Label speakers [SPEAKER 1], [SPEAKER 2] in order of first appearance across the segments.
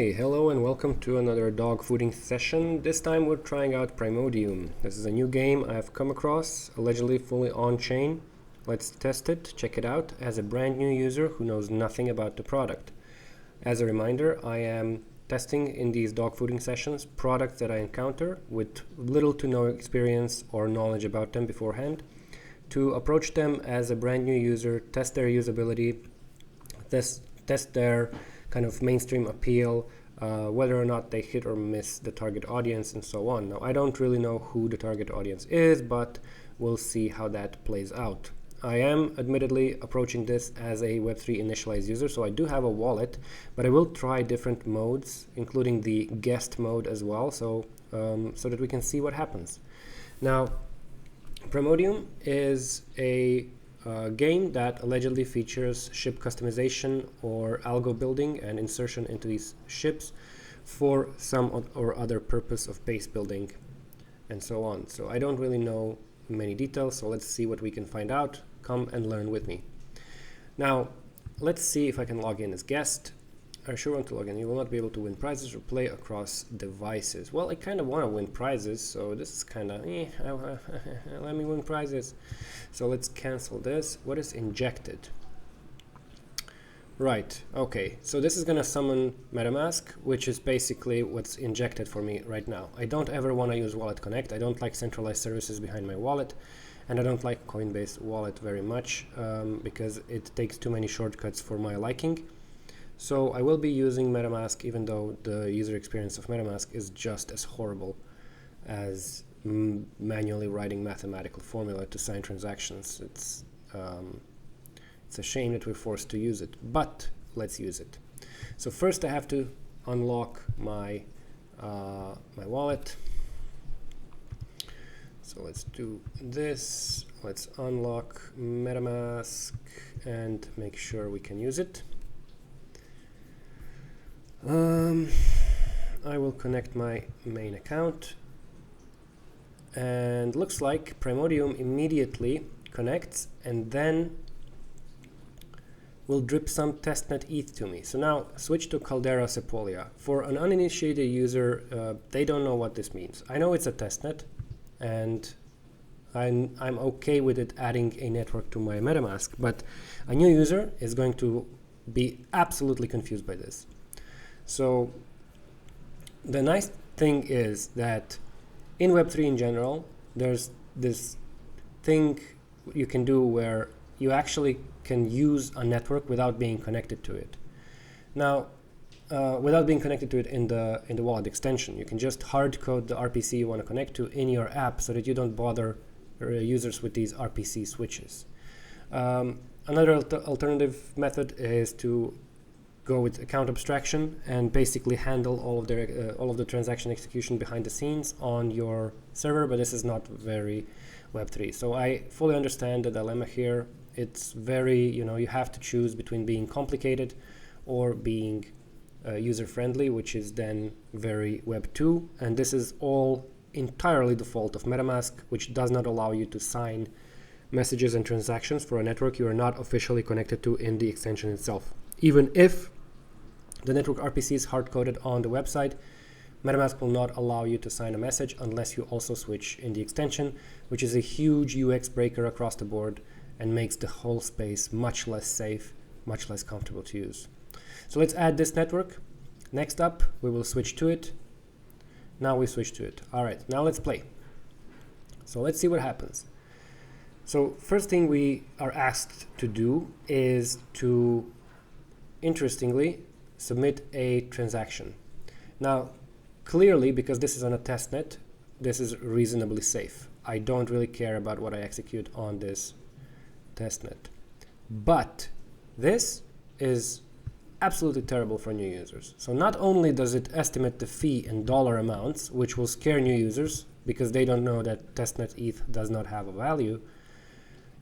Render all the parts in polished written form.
[SPEAKER 1] Hey, hello and welcome to another dog fooding session. This time we're trying out Primodium. This is a new game I've come across, allegedly fully on-chain. Let's test it, check it out, as a brand new user who knows nothing about the product. As a reminder, I am testing in these dog fooding sessions products that I encounter with little to no experience or knowledge about them beforehand, to approach them as a brand new user, test their usability, test their kind of mainstream appeal, whether or not they hit or miss the target audience, and so on. Now, I don't really know who the target audience is, but we'll see how that plays out. I am admittedly approaching this as a Web3 initialized user, so I do have a wallet, but I will try different modes, including the guest mode as well, so that we can see what happens. Now, Primodium is a game that allegedly features ship customization or algo building and insertion into these ships for some or other purpose of base building and so on. So I don't really know many details, so let's see what we can find out. Come and learn with me. Now, let's see if I can log in as guest. I sure want to log in. You will not be able to win prizes or play across devices. Well, I kind of want to win prizes, so this is kind of, let me win prizes. So let's cancel this. What is injected? Right, okay. So this is going to summon MetaMask, which is basically what's injected for me right now. I don't ever want to use Wallet Connect. I don't like centralized services behind my wallet. And I don't like Coinbase Wallet very much because it takes too many shortcuts for my liking. So I will be using MetaMask, even though the user experience of MetaMask is just as horrible as manually writing mathematical formula to sign transactions. It's a shame that we're forced to use it, but let's use it. So first I have to unlock my my wallet. So let's do this. Let's unlock MetaMask and make sure we can use it. I will connect my main account, and looks like Primodium immediately connects and then will drip some testnet ETH to me. So now switch to Caldera Sepolia. For an uninitiated user, they don't know what this means. I know it's a testnet, and I'm okay with it adding a network to my MetaMask, but a new user is going to be absolutely confused by this. So the nice thing is that in Web3 in general, there's this thing you can do where you actually can use a network without being connected to it. Now, without being connected to it in the wallet extension, you can just hard code the RPC you want to connect to in your app so that you don't bother users with these RPC switches. Another alternative method is to go with account abstraction and basically handle all of the transaction execution behind the scenes on your server, but this is not very Web3. So I fully understand the dilemma here. It's very, you have to choose between being complicated or being user-friendly, which is then very Web2, and this is all entirely the fault of MetaMask, which does not allow you to sign messages and transactions for a network you are not officially connected to in the extension itself. Even if the network RPC is hard-coded on the website, MetaMask will not allow you to sign a message unless you also switch in the extension, which is a huge UX breaker across the board and makes the whole space much less safe, much less comfortable to use. So let's add this network. Next up, we will switch to it. Now we switch to it. All right, now let's play. So let's see what happens. So first thing we are asked to do is to, interestingly, submit a transaction. Now, clearly, because this is on a testnet, this is reasonably safe. I don't really care about what I execute on this testnet. But this is absolutely terrible for new users. So not only does it estimate the fee in dollar amounts, which will scare new users because they don't know that testnet ETH does not have a value,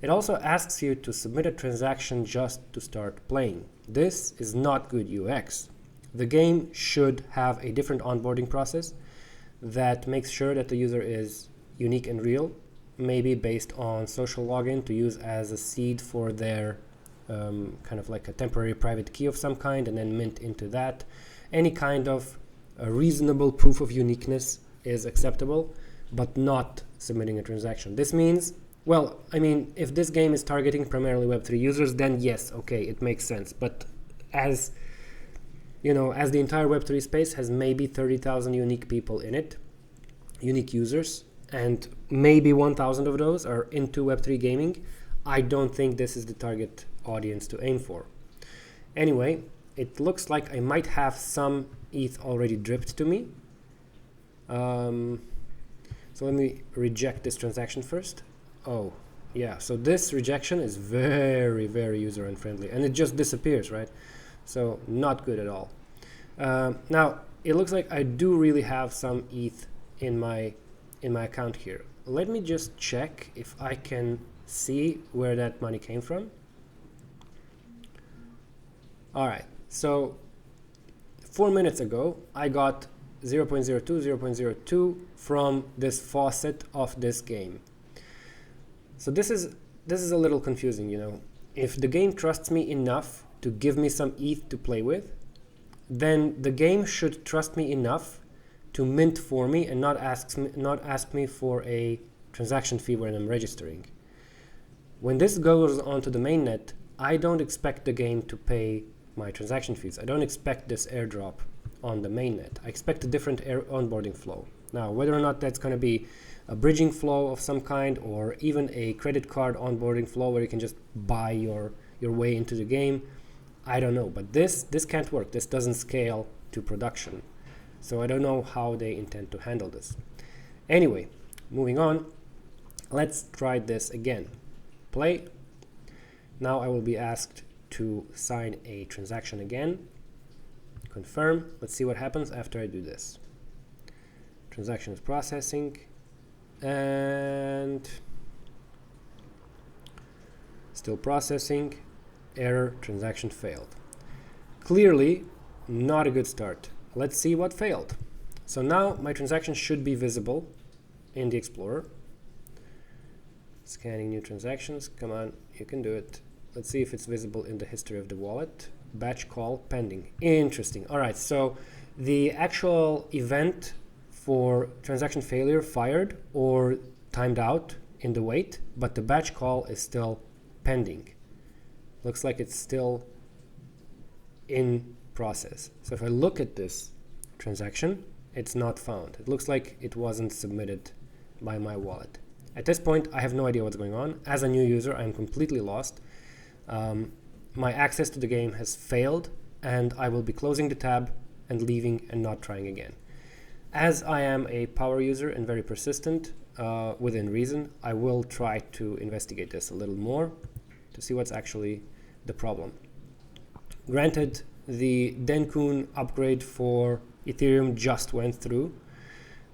[SPEAKER 1] it also asks you to submit a transaction just to start playing. This is not good UX. The game should have a different onboarding process that makes sure that the user is unique and real, maybe based on social login to use as a seed for their kind of like a temporary private key of some kind, and then mint into that, any kind of a reasonable proof of uniqueness is acceptable, but not submitting a transaction. This means, well, I mean, if this game is targeting primarily Web3 users, then yes, okay, it makes sense. But as you know, as the entire Web3 space has maybe 30,000 unique people in it, unique users, and maybe 1,000 of those are into Web3 gaming, I don't think this is the target audience to aim for. Anyway, it looks like I might have some ETH already dripped to me. So let me reject this transaction first. Oh, yeah, so this rejection is very, very user unfriendly, and it just disappears, right? So not good at all. Now, it looks like I do really have some ETH in my account here. Let me just check if I can see where that money came from. All right, so 4 minutes ago, I got 0.02, 0.02 from this faucet of this game. So this is a little confusing, you know. If the game trusts me enough to give me some ETH to play with, then the game should trust me enough to mint for me and not ask me for a transaction fee when I'm registering. When this goes onto the mainnet, I don't expect the game to pay my transaction fees. I don't expect this airdrop on the mainnet. I expect a different onboarding flow. Now, whether or not that's going to be a bridging flow of some kind, or even a credit card onboarding flow where you can just buy your way into the game, I don't know. But this can't work. This doesn't scale to production. So I don't know how they intend to handle this. Anyway, moving on, let's try this again. Play. Now I will be asked to sign a transaction again. Confirm. Let's see what happens after I do this. Transaction is processing, and still processing. Error, transaction failed. Clearly not a good start. Let's see what failed. So now my transaction should be visible in the Explorer. Scanning new transactions. Come on, you can do it. Let's see if it's visible in the history of the wallet. Batch call pending. Interesting. All right, so the actual event for transaction failure fired or timed out in the wait, but the batch call is still pending. Looks like it's still in process. So if I look at this transaction, it's not found. It looks like it wasn't submitted by my wallet. At this point, I have no idea what's going on. As a new user, I'm completely lost. My access to the game has failed, and I will be closing the tab and leaving and not trying again. As I am a power user and very persistent, within reason, I will try to investigate this a little more to see what's actually the problem. Granted, the Denkun upgrade for Ethereum just went through,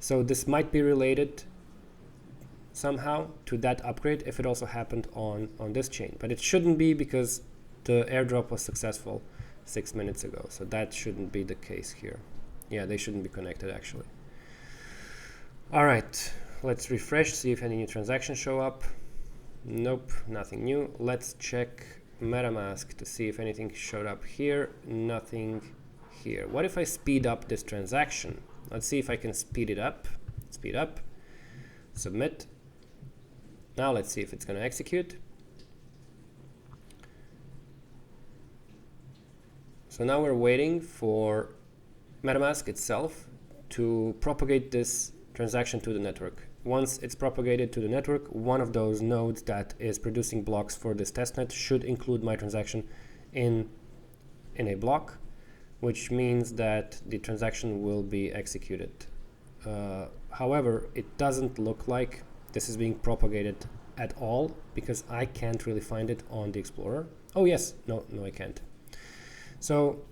[SPEAKER 1] so this might be related somehow to that upgrade if it also happened on this chain, but it shouldn't be because the airdrop was successful 6 minutes ago, so that shouldn't be the case here. Yeah, they shouldn't be connected actually. All right, let's refresh, see if any new transactions show up. Nope, nothing new. Let's check MetaMask to see if anything showed up here. Nothing here. What if I speed up this transaction? Let's see if I can speed it up. Speed up, submit. Now let's see if it's going to execute. So now we're waiting for MetaMask itself to propagate this transaction to the network. Once it's propagated to the network, one of those nodes that is producing blocks for this testnet should include my transaction in a block, which means that the transaction will be executed. However, it doesn't look like this is being propagated at all because I can't really find it on the Explorer. Oh yes, no, I can't. So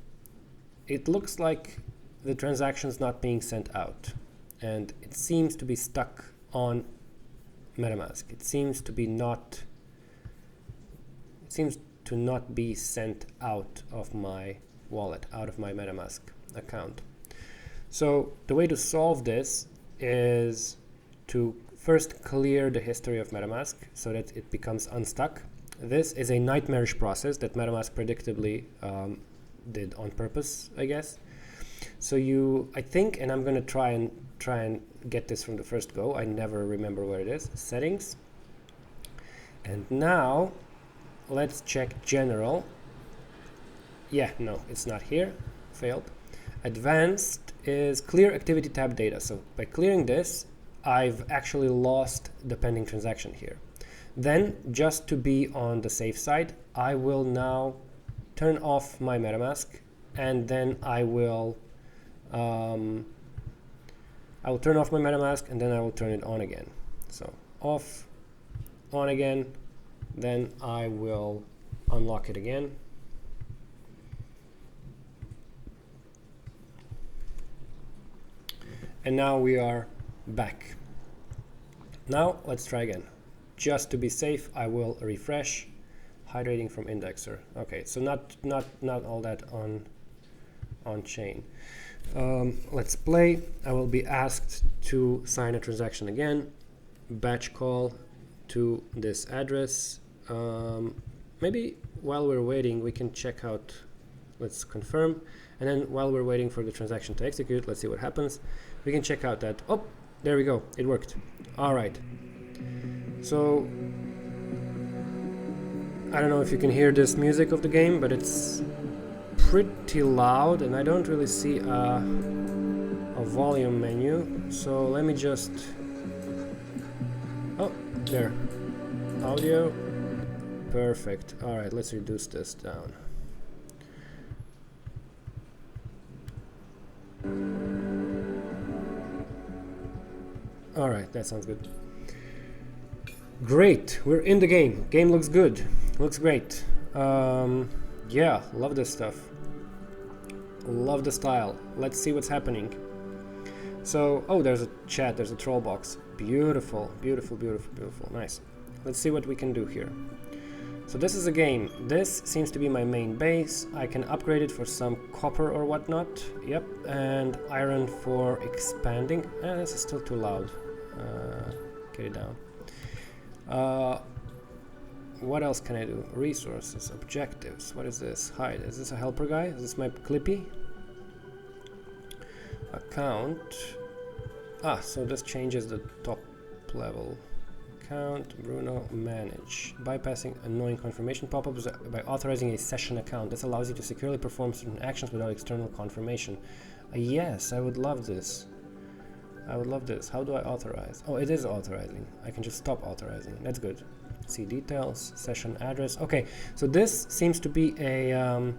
[SPEAKER 1] it looks like the transaction is not being sent out, and it seems to be stuck on MetaMask. It seems to not be sent out of my wallet, out of my MetaMask account. So the way to solve this is to first clear the history of MetaMask so that it becomes unstuck. This is a nightmarish process that MetaMask predictably did on purpose, I guess. So I think, and I'm going to try and get this from the first go. I never remember where it is. Settings. And now let's check general. Yeah, no, it's not here. Failed. Advanced is clear activity tab data. So by clearing this, I've actually lost the pending transaction here. Then, just to be on the safe side, I will now turn off my MetaMask, and then I will turn off my MetaMask, and then I will turn it on again. So off, on again, then I will unlock it again. And now we are back. Now let's try again. Just to be safe, I will refresh. Hydrating from indexer. Okay, so not all that on chain. Let's play. I will be asked to sign a transaction again. Batch call to this address. Maybe while we're waiting, we can check out. Let's confirm, and then while we're waiting for the transaction to execute, let's see what happens. We can check out that. Oh, there we go. It worked. All right. So I don't know if you can hear this music of the game, but it's pretty loud, and I don't really see a volume menu. So let me just. Oh, there. Audio. Perfect. All right, let's reduce this down. All right, that sounds good. Great, we're in the game. Game looks good. Looks great. Yeah, love this stuff. Love the style. Let's see what's happening. So, oh, there's a chat. There's a troll box. Beautiful, beautiful, beautiful, beautiful. Nice. Let's see what we can do here. So this is a game. This seems to be my main base. I can upgrade it for some copper or whatnot. Yep, and iron for expanding. This is still too loud. Get it down. What else can I do? Resources, objectives. What is this? Hide. Is this a helper guy? Is this my Clippy? Account. Ah, so this changes the top level. Account, Bruno, manage. Bypassing annoying confirmation pop-ups by authorizing a session account. This allows you to securely perform certain actions without external confirmation. Yes, I would love this. I would love this. How do I authorize? Oh, it is authorizing. I can just stop authorizing. That's good. See details, session address. Okay, so this seems to be a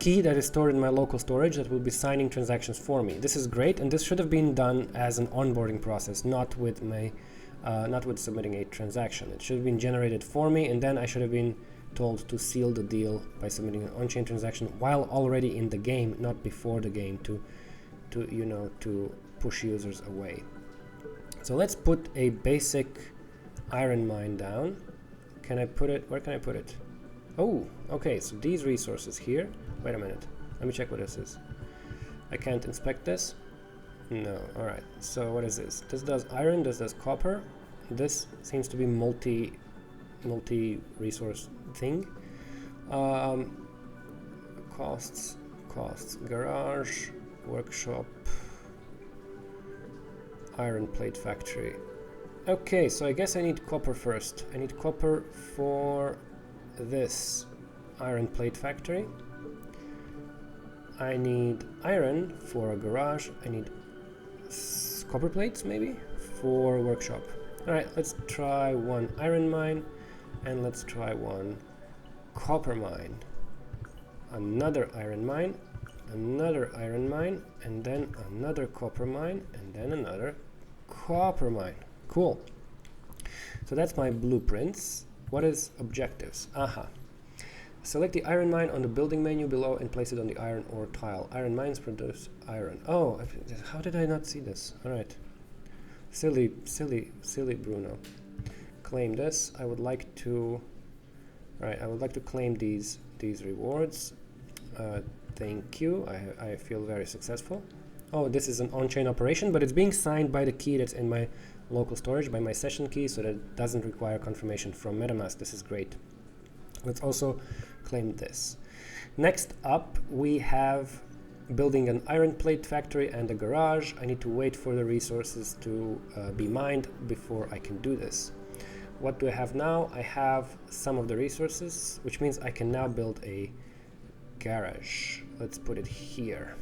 [SPEAKER 1] key that is stored in my local storage that will be signing transactions for me. This is great, and this should have been done as an onboarding process, not with my, not with submitting a transaction. It should have been generated for me, and then I should have been told to seal the deal by submitting an on-chain transaction while already in the game, not before the game, to push users away. So let's put a basic iron mine down. Can I put it? Where can I put it? Oh, okay. So these resources here. Wait a minute. Let me check what this is. I can't inspect this. No. All right. So what is this? This does iron. This does copper. This seems to be multi-resource thing. Costs. Garage, workshop, iron plate factory. Okay, so I guess I need copper first. I need copper for this iron plate factory. I need iron for a garage. I need copper plates maybe for workshop. Alright, let's try one iron mine, and let's try one copper mine. Another iron mine, another iron mine, and then another copper mine, and then another copper mine. Cool. So that's my blueprints. What is objectives? Aha. Select the iron mine on the building menu below and place it on the iron ore tile. Iron mines produce iron. Oh, how did I not see this? All right. Silly Bruno. Claim this. I would like to. All right. I would like to claim these rewards. Thank you. I feel very successful. Oh, this is an on-chain operation, but it's being signed by the key that's in my local storage, by my session key, so that it doesn't require confirmation from MetaMask. This is great. Let's also claim this. Next up, we have building an iron plate factory and a garage. I need to wait for the resources to be mined before I can do this. What do I have now? I have some of the resources, which means I can now build a garage. Let's put it here.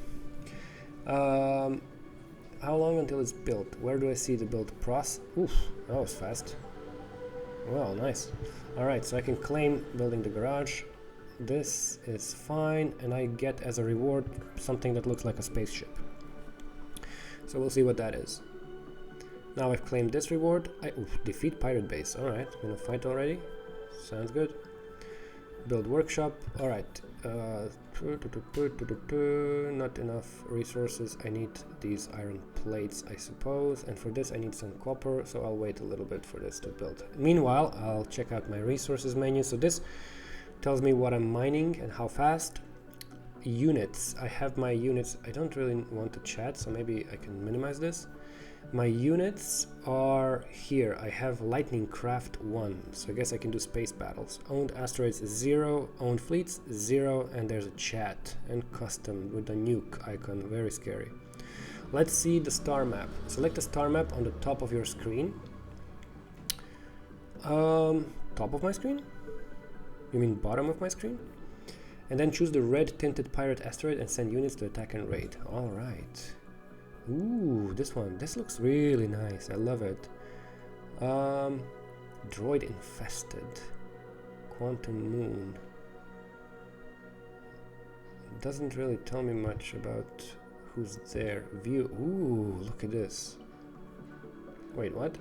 [SPEAKER 1] How long until it's built? Where do I see the build process? Oof, that was fast. Well, nice. Alright, so I can claim building the garage. This is fine, and I get as a reward something that looks like a spaceship. So we'll see what that is. Now I've claimed this reward. Defeat pirate base. Alright, gonna fight already. Sounds good. Build workshop. Alright. Not enough resources. I need these iron plates, I suppose, and for this I need some copper, so I'll wait a little bit for this to build. Meanwhile, I'll check out my resources menu. So this tells me what I'm mining and how fast. Units. I have my units. I don't really want to chat, so maybe I can minimize this. My units are here. I have lightning craft 1, so I guess I can do space battles. Owned asteroids 0, owned fleets 0, and there's a chat and custom with the nuke icon. Very scary. Let's see the star map. Select the star map on the top of your screen. Top of my screen? You mean bottom of my screen? And then choose the red tinted pirate asteroid and send units to attack and raid. Alright. Ooh, this one. This looks really nice. I love it. Droid infested. Quantum moon. Doesn't really tell me much about who's there. View. Ooh, look at this. Wait, what?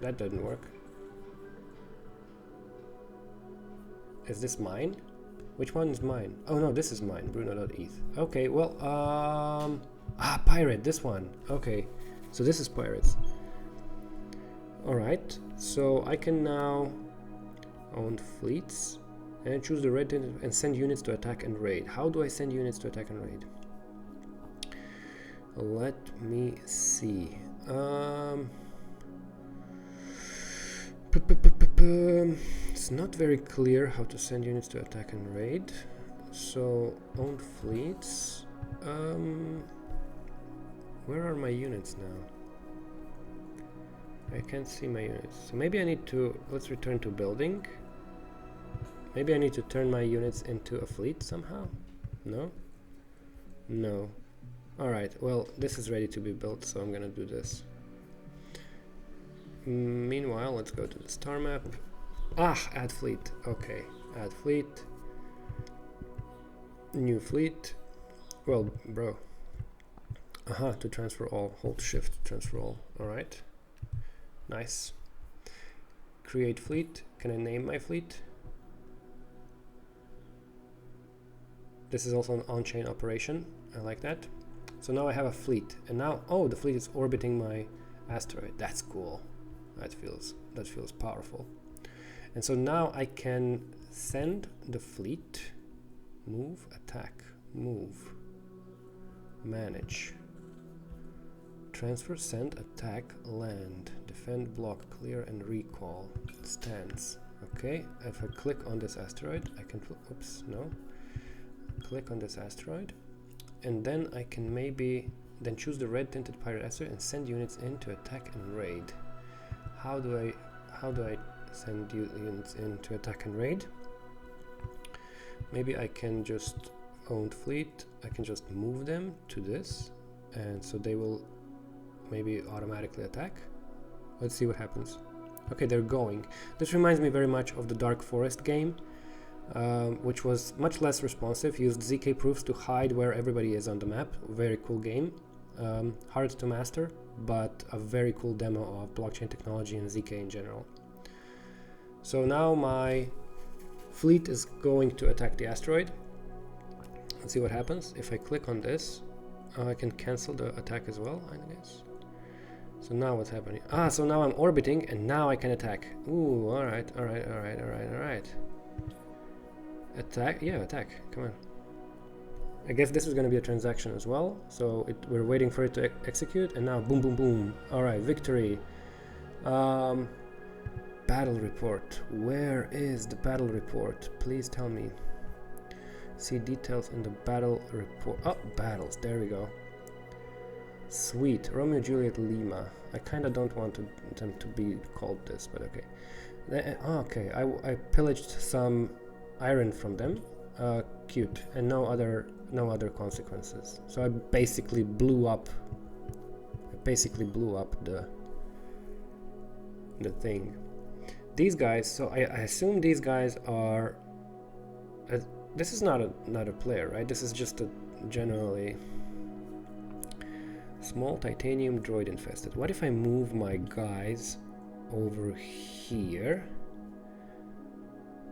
[SPEAKER 1] That didn't work. Is this mine? Which one is mine? Oh no, this is mine. Bruno.eth. Okay, well, pirate, this one. Okay, so this is pirates. Alright, so I can now own fleets and choose the red and send units to attack and raid. How do I send units to attack and raid? Let me see. It's not very clear how to send units to attack and raid. So, own fleets. Where are my units now? I can't see my units. So maybe I need to, let's return to building. Maybe I need to turn my units into a fleet somehow? No? No. Alright, well, this is ready to be built, so I'm gonna do this. Meanwhile, let's go to the star map. Add fleet. Okay, add fleet. New fleet. Well, bro. To transfer all. Hold shift to transfer all. Alright. Nice. Create fleet. Can I name my fleet? This is also an on-chain operation. I like that. So now I have a fleet. And now, oh, the fleet is orbiting my asteroid. That's cool. That feels powerful. And so now I can send the fleet, move, attack, move, manage, transfer, send, attack, land, defend, block, clear, and recall. Stance. Okay, if I click on this asteroid, I can, oops, no. Click on this asteroid, and then I can maybe then choose the red tinted pirate asteroid and send units in to attack and raid. How do I send units in to attack and raid? Maybe I can just own fleet. I can just move them to this, and so they will maybe automatically attack. Let's see what happens. Okay, they're going. This reminds me very much of the Dark Forest game, which was much less responsive. Used ZK proofs to hide where everybody is on the map. Very cool game. Hard to master, but a very cool demo of blockchain technology and ZK in general. So now my fleet is going to attack the asteroid. Let's see what happens. If I click on this, I can cancel the attack as well, I guess. So now what's happening? So now I'm orbiting and now I can attack. Ooh, alright. Attack? Yeah, attack. Come on. I guess this is going to be a transaction as well, so we're waiting for it to execute, and now boom, boom, boom. Alright, victory. Battle report. Where is the battle report? Please tell me. See details in the battle report. Oh, battles, there we go. Sweet, Romeo, Juliet, Lima. I kind of don't want them to be called this, but okay. Okay, I pillaged some iron from them. Cute, and no other consequences. So I basically blew up the thing. These guys. So I assume these guys are. This is not a player, right? This is just a generally small titanium droid infested. What if I move my guys over here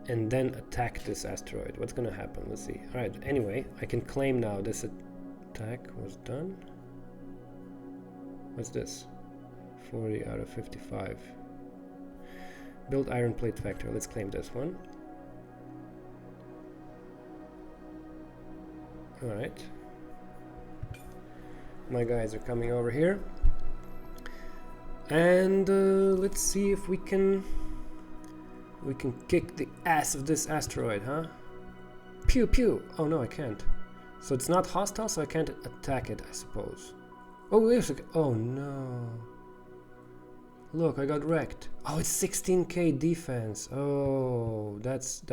[SPEAKER 1] and then attack this asteroid? What's gonna happen? Let's see. All right. Anyway, I can claim now this attack was done. What's this? 40 out of 55. Build iron plate factory. Let's claim this one. All right. My guys are coming over here. And let's see if we can kick the ass of this asteroid, huh? Pew pew. Oh no, I can't. So it's not hostile, so I can't attack it, I suppose. Oh, wait a second. Oh no. Look, I got wrecked. Oh, it's 16k defense. Oh, that's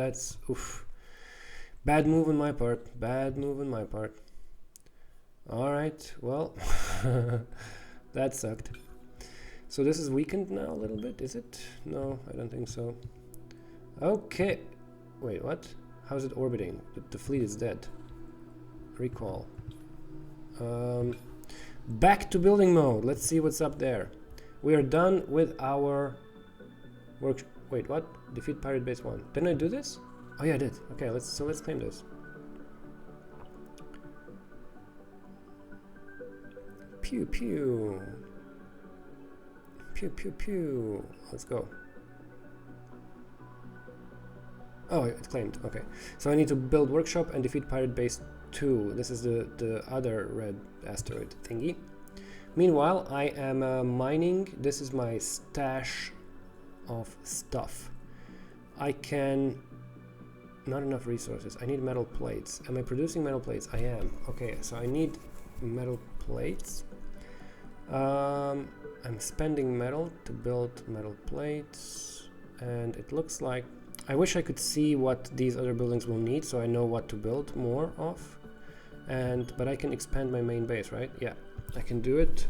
[SPEAKER 1] oof. Bad move on my part. Bad move on my part. All right. Well, that sucked. So this is weakened now a little bit, is it? No, I don't think so. Okay. Wait, what? How's it orbiting? The fleet is dead. Recall. Back to building mode. Let's see what's up there. We are done with our work. Wait, what? Defeat Pirate Base 1. Didn't I do this? Oh yeah, I did. Okay, let's claim this. Pew pew. Pew pew pew. Let's go. Oh, it's claimed. Okay. So I need to build workshop and defeat Pirate Base 2. This is the other red asteroid thingy. Meanwhile, I am mining. This is my stash of stuff. I can... Not enough resources. I need metal plates. Am I producing metal plates? I am. Okay, so I need metal plates. I'm spending metal to build metal plates. And it looks like... I wish I could see what these other buildings will need, so I know what to build more of. But I can expand my main base, right? Yeah, I can do it.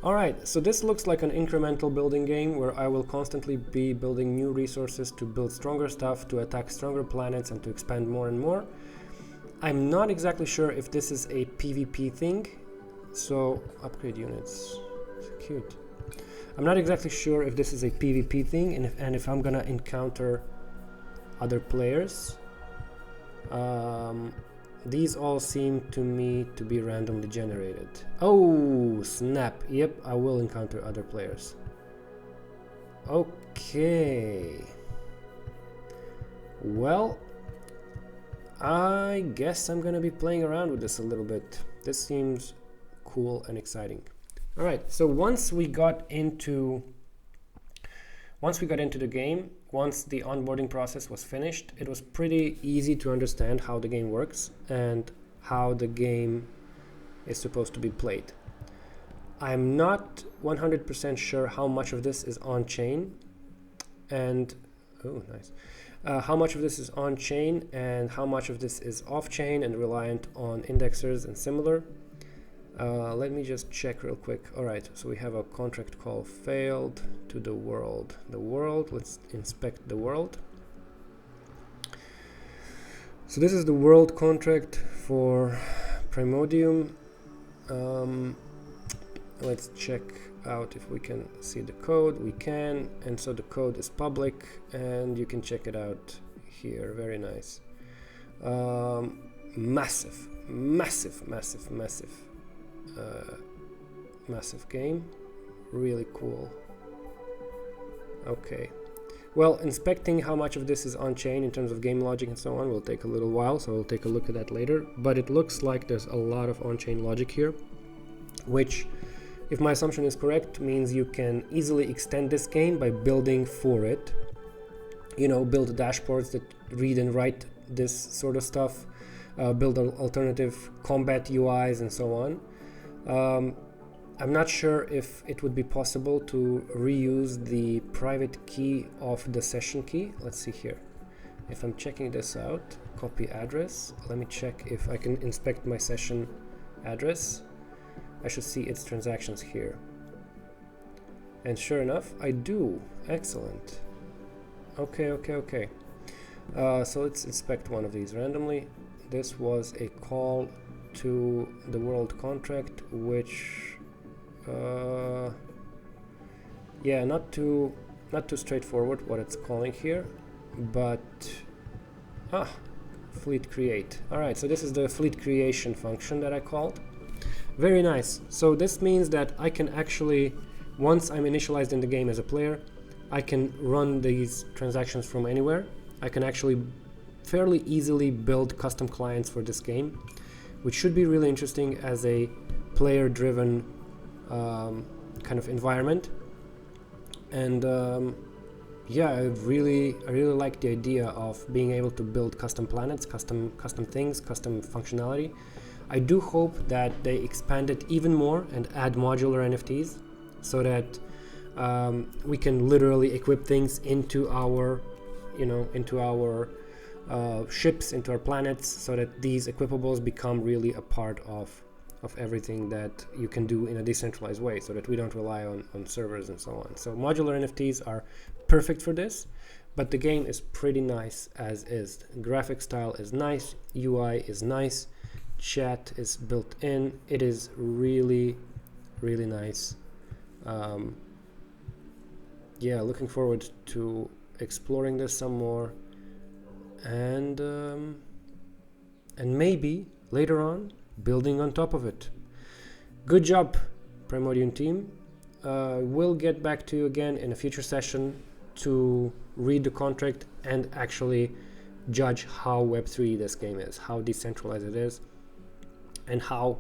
[SPEAKER 1] Alright, so this looks like an incremental building game where I will constantly be building new resources to build stronger stuff, to attack stronger planets, and to expand more and more. I'm not exactly sure if this is a PvP thing, so upgrade units. It's cute. I'm not exactly sure if this is a PvP thing and if I'm gonna encounter other players. These all seem to me to be randomly generated. Oh, snap. Yep, I will encounter other players. Okay. Well, I guess I'm gonna be playing around with this a little bit. This seems cool and exciting. All right, so once we got into the game, once the onboarding process was finished, it was pretty easy to understand how the game works and how the game is supposed to be played. I'm not 100% sure how much of this is on-chain and how much of this is on-chain and how much of this is off-chain and reliant on indexers and similar. Let me just check real quick. Alright, so we have a contract call failed to the world. Let's inspect the world. So this is the world contract for Primodium. Let's check out if we can see the code. We can, and so the code is public and you can check it out here. Very nice. Massive game, really cool. Okay, well, inspecting how much of this is on-chain in terms of game logic and so on will take a little while, so we'll take a look at that later, but it looks like there's a lot of on-chain logic here, which, if my assumption is correct, means you can easily extend this game by building for it. You know, build dashboards that read and write this sort of stuff, build alternative combat UIs and so on. I'm not sure if it would be possible to reuse the private key of the session key. Let's see here. If I'm checking this out, copy address. Let me check if I can inspect my session address. I should see its transactions here. And sure enough, I do. Excellent. Okay. So let's inspect one of these randomly. This was a call to the world contract, which yeah, not too straightforward what it's calling here, but fleet create. All right, so this is the fleet creation function that I called. Very nice. So this means that I can actually, once I'm initialized in the game as a player, I can run these transactions from anywhere. I can actually fairly easily build custom clients for this game, which should be really interesting as a player-driven kind of environment. And yeah, I really like the idea of being able to build custom planets, custom things, custom functionality. I do hope that they expand it even more and add modular NFTs, so that we can literally equip things into our, ships, into our planets, so that these equipables become really a part of everything that you can do in a decentralized way, so that we don't rely on servers and so on. So modular NFTs are perfect for this, but the game is pretty nice as is. Graphic style is nice, UI is nice, chat is built in. It is really nice. Yeah, looking forward to exploring this some more, and maybe later on building on top of it. Good job, Primodium team. We'll get back to you again in a future session to read the contract and actually judge how Web3 this game is, how decentralized it is, and how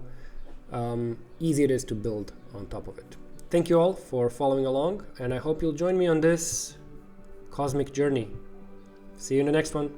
[SPEAKER 1] easy it is to build on top of it. Thank you all for following along, and I hope you'll join me on this cosmic journey. See you in the next one.